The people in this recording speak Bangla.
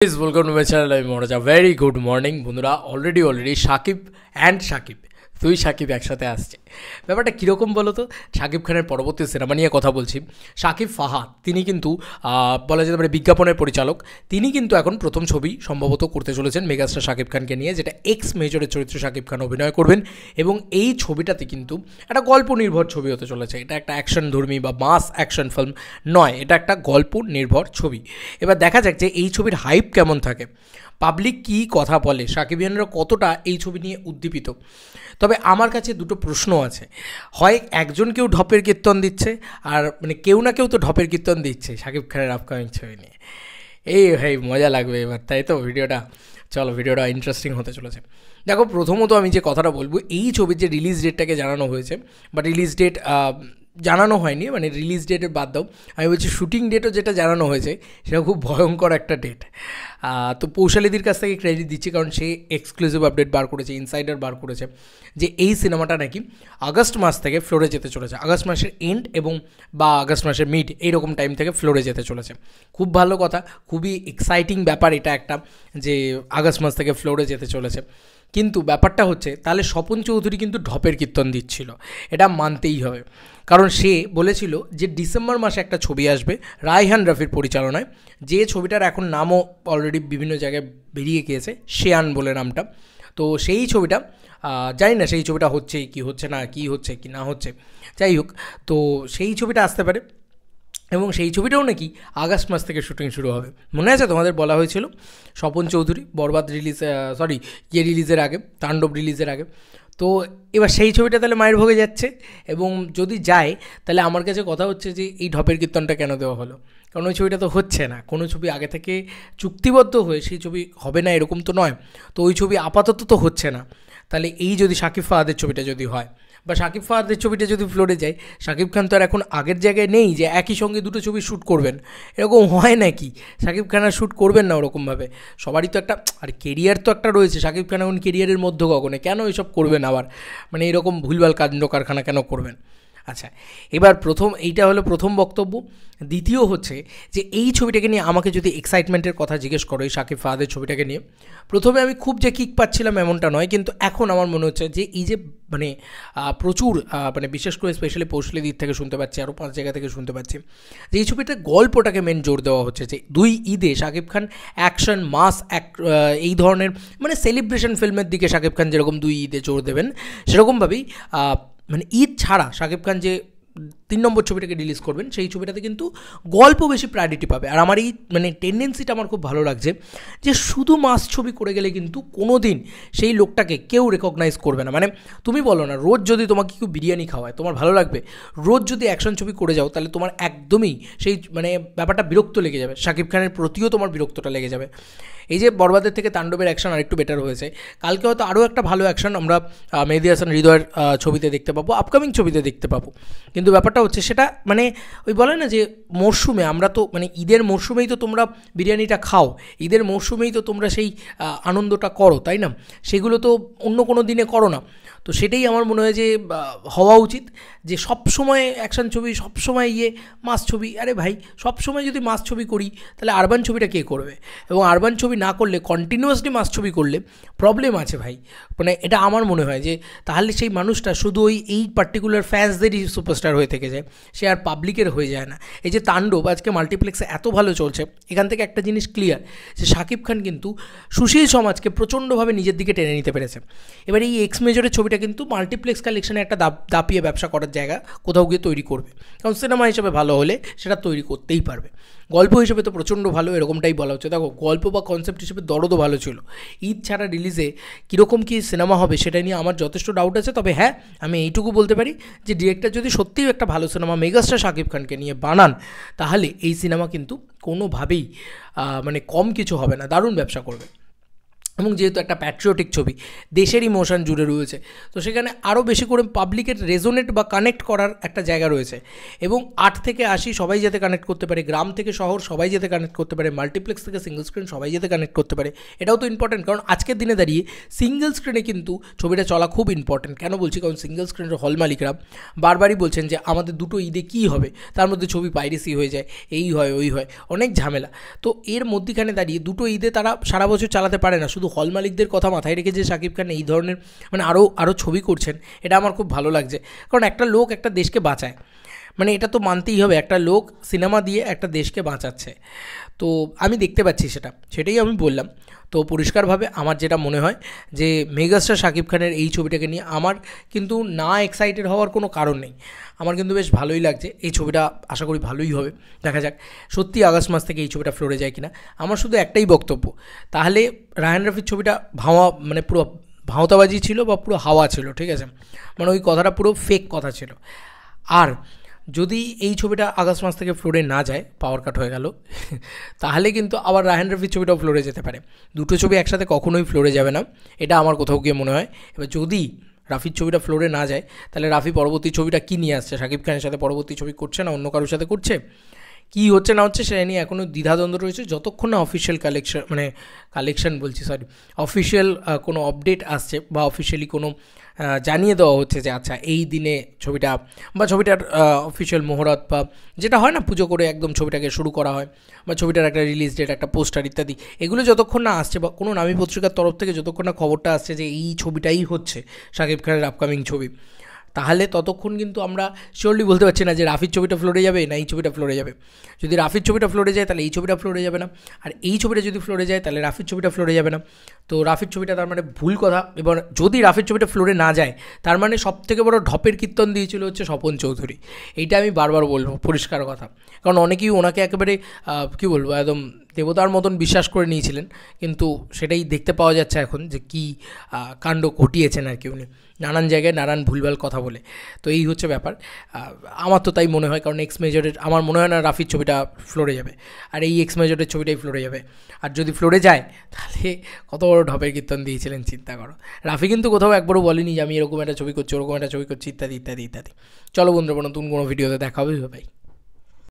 Please welcome to my channel. I'm Moraja. Very good morning বন্ধুরা। অলরেডি সাকিব অ্যান্ড সাকিব দুই সাকিব একসাথে আসছে। ব্যাপারটা কীরকম বলো তো? সাকিব খানের পরবর্তী সিনেমা নিয়ে কথা বলছি। সাকিব ফাহাদ তিনি কিন্তু বলা যেতে পারে বিজ্ঞাপনের পরিচালক। তিনি কিন্তু এখন প্রথম ছবি সম্ভবত করতে চলেছেন মেগাস্টার সাকিব খানকে নিয়ে, যেটা এক্স মেজরের চরিত্রে সাকিব খান অভিনয় করবেন। এবং এই ছবিটাতে কিন্তু একটা গল্প নির্ভর ছবি হতে চলেছে। এটা একটা অ্যাকশন ধর্মী বা মাস অ্যাকশন ফিল্ম নয়, এটা একটা গল্প নির্ভর ছবি। এবার দেখা যাক যে এই ছবির হাইপ কেমন থাকে, পাবলিক কী কথা বলে, সাকিবিয়ানরা কতটা এই ছবি নিয়ে উদ্দীপিত। তবে আমার কাছে দুটো প্রশ্ন আছে। হয় একজন কেউ ঢপের কীর্তন দিচ্ছে, আর মানে কেউ না কেউ তো ঢপের কীর্তন দিচ্ছে সাকিব খানের আপকামিং ছবি নিয়ে। এই ভাই মজা লাগবে এবার, তাই তো? ভিডিওটা ইন্টারেস্টিং হতে চলেছে। দেখো, প্রথমত আমি যে কথাটা বলবো, এই ছবির যে রিলিজ ডেটটাকে জানানো হয়েছে, বা রিলিজ ডেট জানানো হয়নি, মানে রিলিজ ডেটের বাদ দাও, আমি বলছি শুটিং ডেটও যেটা জানানো হয়েছে সেটা খুব ভয়ঙ্কর একটা ডেট। তো পৌশালীদির কাছ থেকে ক্রেডিট দিচ্ছি, কারণ সে এক্সক্লুসিভ আপডেট বার করেছে, ইনসাইডার বার করেছে যে এই সিনেমাটা নাকি আগস্ট মাস থেকে ফ্লোরে যেতে চলেছে। আগস্ট মাসের এন্ড এবং বা আগস্ট মাসের মিড এইরকম টাইম থেকে ফ্লোরে যেতে চলেছে। খুব ভালো কথা, খুবই এক্সাইটিং ব্যাপার এটা একটা, যে আগস্ট মাস থেকে ফ্লোরে যেতে চলেছে। কিন্তু ব্যাপারটা হচ্ছে, তাহলে স্বপন চৌধুরী কিন্তু ঢপের কীর্তন দিচ্ছিল, এটা মানতেই হবে। কারণ সে বলেছিল যে ডিসেম্বর মাসে একটা ছবি আসবে রায়হান রাফির পরিচালনায়, যে ছবিটার এখন নামও অলরেডি বিভিন্ন জায়গায় বেরিয়ে গিয়েছে, শেয়ান বলে নামটা। তো সেই ছবিটা জানি না সেই ছবিটা হচ্ছে কি হচ্ছে না, কি হচ্ছে কি না হচ্ছে, যাই হোক, তো সেই ছবিটা আসতে পারে। এবং সেই ছবিটাও নাকি আগস্ট মাস থেকে শুটিং শুরু হবে। মনে আছে তোমাদের বলা হয়েছিল স্বপন চৌধুরী বরবাদ রিলিজের আগে, তাণ্ডব রিলিজের আগে। তো এবার সেই ছবিটা তাহলে মায়ের ভোগে যাচ্ছে, এবং যদি যায় তাহলে আমার কাছে কথা হচ্ছে যে এই ঢপের কীর্তনটা কেন দেওয়া হলো? কারণ ওই ছবিটা তো হচ্ছে না, কোনো ছবি আগে থেকে চুক্তিবদ্ধ হয়ে সেই ছবি হবে না এরকম তো নয়। তো ওই ছবি আপাতত তো হচ্ছে না, তাহলে এই যদি সাকিব ফাহাদের ছবিটা যদি হয়, বা সাকিব ফাহাদের ছবিটা যদি ফ্লোরে যায়, সাকিব খান তো আর এখন আগের জায়গায় নেই যে একই সঙ্গে দুটো ছবি শ্যুট করবেন। এরকম হয় নাকি? সাকিব খান আর শ্যুট করবেন না ওরকমভাবে। সবারই তো একটা আর কেরিয়ার তো একটা রয়েছে। সাকিব খান এখন কেরিয়ারের মধ্য গগনে, কেন এইসব করবেন আবার? মানে এরকম ভুলভাল কাণ্ড কারখানা কেন করবেন? আচ্ছা, এবার এইটা হলো প্রথম বক্তব্য। দ্বিতীয় হচ্ছে যে এই ছবিটাকে নিয়ে আমাকে যদি এক্সাইটমেন্টের কথা জিজ্ঞেস করো, এই সাকিব ফাহাদের ছবিটাকে নিয়ে, প্রথমে আমি খুব যে কিক পাচ্ছিলাম এমনটা নয়, কিন্তু এখন আমার মনে হচ্ছে যে এই যে মানে প্রচুর মানে বিশেষ করে স্পেশালি পৌশালী দিক থেকে শুনতে পাচ্ছি, আরও 5 জায়গা থেকে শুনতে পাচ্ছি যে এই ছবিটার গল্পটাকে মেন জোর দেওয়া হচ্ছে, যে দুই ঈদে সাকিব খান অ্যাকশন মাস এই ধরনের মানে সেলিব্রেশন ফিল্মের দিকে সাকিব খান যেরকম দুই ঈদে জোর দেবেন, সেরকমভাবেই মানে ঈদ ছাড়া সাকিব খান যে 3 নম্বর ছবিটাকে রিলিজ করবেন, সেই ছবিটাতে কিন্তু গল্প বেশি প্রায়োরিটি পাবে। আর আমার এই মানে টেন্ডেন্সিটা আমার খুব ভালো লাগছে, যে শুধু মাস ছবি করে গেলে কিন্তু কোনো দিন সেই লোকটাকে কেউ রেকগনাইজ করবে না। মানে তুমি বলো না, রোজ যদি তোমাকে কেউ বিরিয়ানি খাওয়ায় তোমার ভালো লাগবে? রোজ যদি অ্যাকশন ছবি করে যাও তাহলে তোমার একদমই সেই মানে ব্যাপারটা বিরক্ত লেগে যাবে, সাকিব খানের প্রতিও তোমার বিরক্তটা লেগে যাবে। এই যে বরবাদের থেকে তাণ্ডবের অ্যাকশন আরেকটু বেটার হয়েছে, কালকে হয়তো আরও একটা ভালো অ্যাকশন আমরা মেহেদী হাসান হৃদয়ের ছবিতে দেখতে পাবো, আপকামিং ছবিতে দেখতে পাবো। কিন্তু ব্যাপারটা হচ্ছে সেটা মানে ওই বলে না যে মরশুমে আমরা তো মানে ঈদের মরশুমেই তো তোমরা বিরিয়ানিটা খাও, ঈদের মরশুমেই তো তোমরা সেই আনন্দটা করো, তাই না? সেগুলো তো অন্য কোনো দিনে করো না। তো সেটাই আমার মনে হয় যে হওয়া উচিত, যে সবসময় অ্যাকশন ছবি, সবসময় মাস ছবি। আরে ভাই, সবসময় যদি মাস ছবি করি তাহলে আরবান ছবিটা কে করবে? এবং আরবান ছবি না করলে কন্টিনিউয়াসলি মাস ছবি করলে প্রবলেম আছে ভাই। মানে এটা আমার মনে হয় যে তাহলে সেই মানুষটা শুধু এই পার্টিকুলার ফ্যান্সদেরই সুপারস্টার হয়ে থেকে যায়, সে আর পাবলিকের হয়ে যায় না। এই যে তাণ্ডব আজকে মাল্টিপ্লেক্সে এত ভালো চলছে, এখান থেকে একটা জিনিস ক্লিয়ার, যে সাকিব খান কিন্তু সুশীল সমাজকে প্রচণ্ডভাবে নিজের দিকে টেনে নিতে পেরেছে। এবার এই এক্স মেজরের ছবিটা কিন্তু মাল্টিপ্লেক্স কালেকশনে একটা দাপিয়ে ব্যবসা করার জায়গা কোথাও গিয়ে তৈরি করবে, কারণ সিনেমা হিসেবে ভালো হলে সেটা তৈরি করতেই পারবে। গল্প হিসেবে তো প্রচণ্ড ভালো, এরকমটাই বলা হচ্ছে। দেখো, গল্প বা কনসেপ্ট হিসেবে দরদও ভালো ছিল। ঈদ ছাড়া রিলিজে কীরকম কী সিনেমা হবে সেটা নিয়ে আমার যথেষ্ট ডাউট আছে। তবে হ্যাঁ, আমি এইটুকু বলতে পারি যে ডিরেক্টর যদি সত্যিই একটা ভালো সিনেমা মেগাস্টার সাকিব খানকে নিয়ে বানান, তাহলে এই সিনেমা কিন্তু কোনোভাবেই মানে কম কিছু হবে না, দারুণ ব্যবসা করবে। এবং যেহেতু একটা প্যাট্রিয়টিক ছবি, দেশের ইমোশন জুড়ে রয়েছে, তো সেখানে আরও বেশি করে পাবলিকের রেজোনেট বা কানেক্ট করার একটা জায়গা রয়েছে। এবং 8 থেকে 80 সবাই যাতে কানেক্ট করতে পারে, গ্রাম থেকে শহর সবাই যাতে কানেক্ট করতে পারে, মাল্টিপ্লেক্স থেকে সিঙ্গল স্ক্রিন সবাই যাতে কানেক্ট করতে পারে, এটাও তো ইম্পর্টেন্ট। কারণ আজকের দিনে দাঁড়িয়ে সিঙ্গল স্ক্রিনে কিন্তু ছবিটা চলা খুব ইম্পর্টেন্ট। কেন বলছি? কারণ সিঙ্গল স্ক্রিনের হল মালিকরা বারবারই বলছেন যে আমাদের দুটো ঈদে কী হবে, তার মধ্যে ছবি পাইরেসি হয়ে যায়, এই হয় ওই হয়, অনেক ঝামেলা। তো এর মধ্যখানে দাঁড়িয়ে দুটো ঈদে তারা সারা বছর চালাতে পারে না। শুধু হল মালিকদের কথা মাথায় রেখে যে শাকিব খান এই ধরনের মানে আরও ছবি করছেন, এটা আমার খুব ভালো লাগছে। কারণ একটা লোক একটা দেশকে বাঁচায়, মানে এটা তো মানতেই হবে, একটা লোক সিনেমা দিয়ে একটা দেশকে বাঁচাচ্ছে। তো আমি দেখতে পাচ্ছি সেটাই আমি বললাম। তো পরিষ্কারভাবে আমার যেটা মনে হয় যে মেগাস্টার শাকিব খানের এই ছবিটাকে নিয়ে আমার কিন্তু না এক্সাইটেড হওয়ার কোনো কারণ নেই। আমার কিন্তু বেশ ভালোই লাগছে। এই ছবিটা আশা করি ভালোই হবে, দেখা যাক সত্যি আগস্ট মাস থেকে এই ছবিটা ফ্লোরে যায় কিনা। আমার শুধু একটাই বক্তব্য, তাহলে রায়হান রাফির ছবিটা মানে পুরো ভাঁওতাবাজি ছিল বা পুরো হাওয়া ছিল, ঠিক আছে, মানে ওই কথাটা পুরো ফেক কথা ছিল। আর যদি এই ছবিটা আগস্ট মাস থেকে ফ্লোরে না যায়, পাওয়ার কাট হয়ে গেল, তাহলে কিন্তু আবার রায়হান রাফির ছবিটাও ফ্লোরে যেতে পারে। দুটো ছবি একসাথে কখনোই ফ্লোরে যাবে না, এটা আমার কোথাও গিয়ে মনে হয়। এবার যদি রাফির ছবিটা ফ্লোরে না যায়, তাহলে রাফি পরবর্তী ছবিটা কী নিয়ে আসছে, শাকিব খানের সাথে পরবর্তী ছবি করছে না অন্য কারোর সাথে করছে, কী হচ্ছে না হচ্ছে সেটা নিয়ে এখনও দ্বিধাদ্বন্দ্ব রয়েছে। যতক্ষণ না অফিসিয়াল অফিসিয়াল কোনো আপডেট আসছে বা অফিসিয়ালি কোনো জানিয়ে দেওয়া হচ্ছে যে আচ্ছা এই দিনে ছবিটার অফিসিয়াল মুহূর্ত বা যেটা হয় না পুজো করে একদম ছবিটাকে শুরু করা হয়, বা ছবিটার একটা রিলিজ ডেট, একটা পোস্টার ইত্যাদি, এগুলো যতক্ষণ না আসছে বা কোনো নামী পত্রিকার তরফ থেকে যতক্ষণ না খবরটা আসছে যে এই ছবিটাই হচ্ছে শাকিব খানের আপকামিং ছবি, তাহলে ততক্ষণ কিন্তু আমরা শিওরলি বলতে পারছি না যে রাফির ছবিটা ফ্লোরে যাবে না এই ছবিটা ফ্লোরে যাবে। যদি রাফির ছবিটা ফ্লোরে যায় তাহলে এই ছবিটা ফ্লোরে যাবে না, আর এই ছবিটা যদি ফ্লোরে যায় তাহলে রাফির ছবিটা ফ্লোরে যাবে না। তো রাফির ছবিটা তার মানে ভুল কথা। এবং যদি রাফির ছবিটা ফ্লোরে না যায়, তার মানে সবথেকে বড় ঢপের কীর্তন দিয়েছিল হচ্ছে স্বপন চৌধুরী। এইটা আমি বারবার বলবো, পরিষ্কার কথা। কারণ অনেকেই ওনাকে একেবারে কী বলবো, একদম দেবতার মতন বিশ্বাস করে নিয়েছিলেন, কিন্তু সেটাই দেখতে পাওয়া যাচ্ছে এখন যে কী কাণ্ড ঘটিয়েছেন আর কি উনি, নানান জায়গায় নানান ভুলভাল কথা বলে। তো এই হচ্ছে ব্যাপার, আমার তো তাই মনে হয়। কারণ এক্স মেজরের আমার মনে হয় না রাফির ছবিটা ফ্লোরে যাবে, আর এই এক্স মেজরের ছবিটাই ফ্লোরে যাবে। আর যদি ফ্লোরে যায় তাহলে কত বড় ঢপের কীর্তন দিয়েছিলেন চিন্তা করো। রাফি কিন্তু কোথাও একবারও বলেনি যে আমি এরকম একটা ছবি করছি, ওরকম একটা ছবি করছি, ইত্যাদি ইত্যাদি ইত্যাদি। চলো বন্ধুরা, নতুন কোনো ভিডিওতে দেখা হবে ভাই।